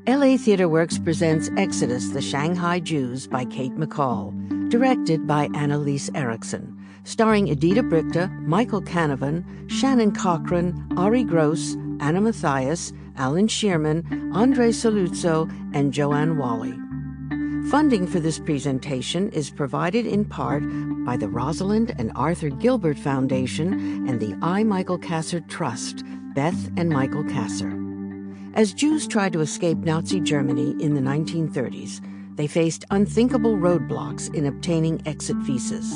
LA Theatre Works presents Exodus, the Shanghai Jews by Kate McAll, directed by Annalise Erickson, starring Edita Brychta, Michael Canavan, Shannon Cochran, Arye Gross, Anna Mathias, Alan Shearman, André Sogliuzzo, and Joanne Whalley. Funding for this presentation is provided in part by the Rosalind and Arthur Gilbert Foundation and the I. Michael Kasser Trust, Beth and Michael Kasser. As Jews tried to escape Nazi Germany in the 1930s, they faced unthinkable roadblocks in obtaining exit visas.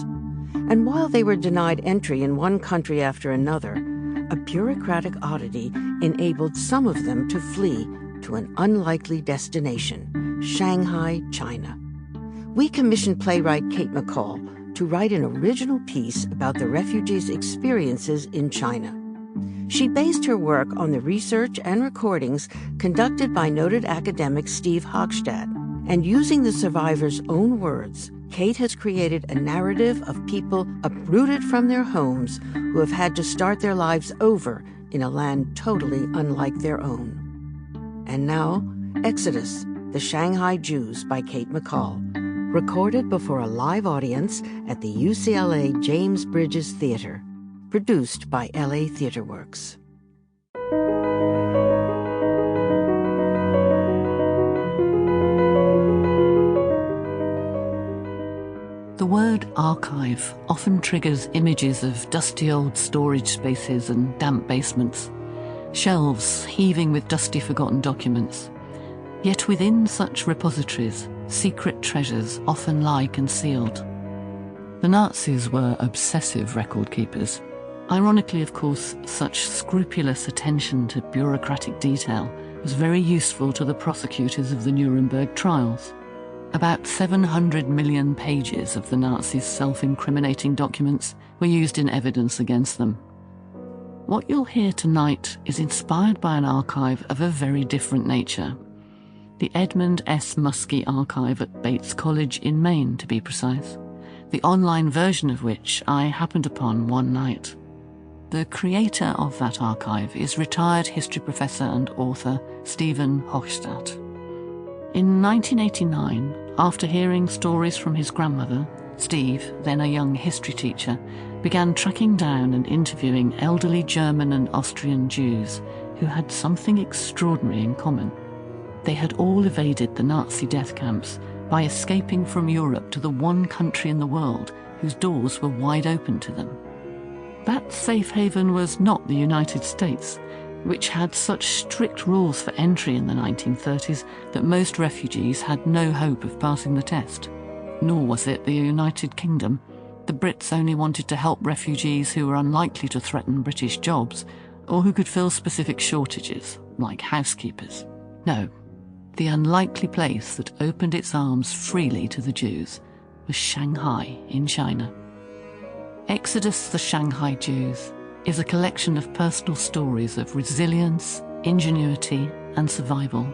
And while they were denied entry in one country after another, a bureaucratic oddity enabled some of them to flee to an unlikely destination, Shanghai, China. We commissioned playwright Kate McAll to write an original piece about the refugees' experiences in China. She based her work on the research and recordings conducted by noted academic Steve Hogstad, and using the survivors' own words, Kate has created a narrative of people uprooted from their homes who have had to start their lives over in a land totally unlike their own. And now, Exodus, the Shanghai Jews by Kate McAll, recorded before a live audience at the UCLA James Bridges Theatre, produced by LA Theatre Works. The word archive often triggers images of dusty old storage spaces and damp basements, shelves heaving with dusty forgotten documents. Yet within such repositories, secret treasures often lie concealed. The Nazis were obsessive record keepers. Ironically, of course, such scrupulous attention to bureaucratic detail was very useful to the prosecutors of the Nuremberg trials. About 700 million pages of the Nazis' self-incriminating documents were used in evidence against them. What you'll hear tonight is inspired by an archive of a very different nature. The Edmund S. Muskie Archive at Bates College in Maine, to be precise, the online version of which I happened upon one night. The creator of that archive is retired history professor and author Stephen Hogstad. In 1989, after hearing stories from his grandmother, Steve, then a young history teacher, began tracking down and interviewing elderly German and Austrian Jews who had something extraordinary in common. They had all evaded the Nazi death camps by escaping from Europe to the one country in the world whose doors were wide open to them. That safe haven was not the United States, which had such strict rules for entry in the 1930s that most refugees had no hope of passing the test. Nor was it the United Kingdom. The Brits only wanted to help refugees who were unlikely to threaten British jobs or who could fill specific shortages, like housekeepers. No, the unlikely place that opened its arms freely to the Jews was Shanghai in China. Exodus, the Shanghai Jews is a collection of personal stories of resilience, ingenuity, and survival.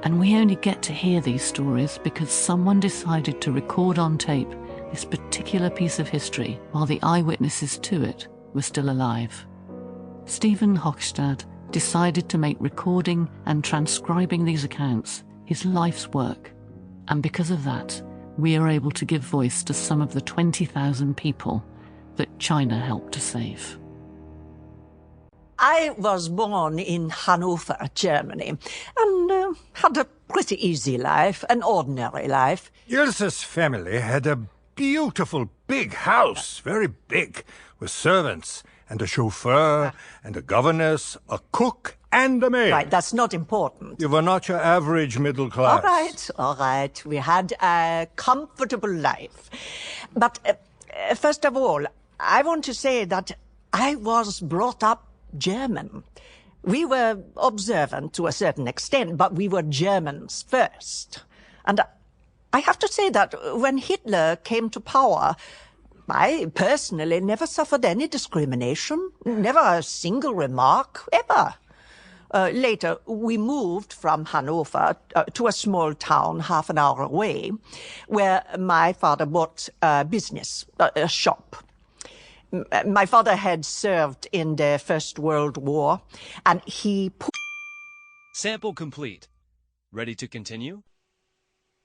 And we only get to hear these stories because someone decided to record on tape this particular piece of history while the eyewitnesses to it were still alive. Stephen Hogstad decided to make recording and transcribing these accounts his life's work. And because of that, we are able to give voice to some of the 20,000 people that China helped to save. I was born in Hanover, Germany, and had a pretty easy life, an ordinary life. Ilse's family had a beautiful big house, very big, with servants, and a chauffeur, and a governess, a cook, and a maid. Right, that's not important. You were not your average middle class. All right. We had a comfortable life. But first of all, I want to say that I was brought up German. We were observant to a certain extent, but we were Germans first. And I have to say that when Hitler came to power, I personally never suffered any discrimination, never a single remark, ever. Later, we moved from Hanover to a small town half an hour away, where my father bought a business, a shop. My father had served in the First World War, and he... Sample complete. Ready to continue?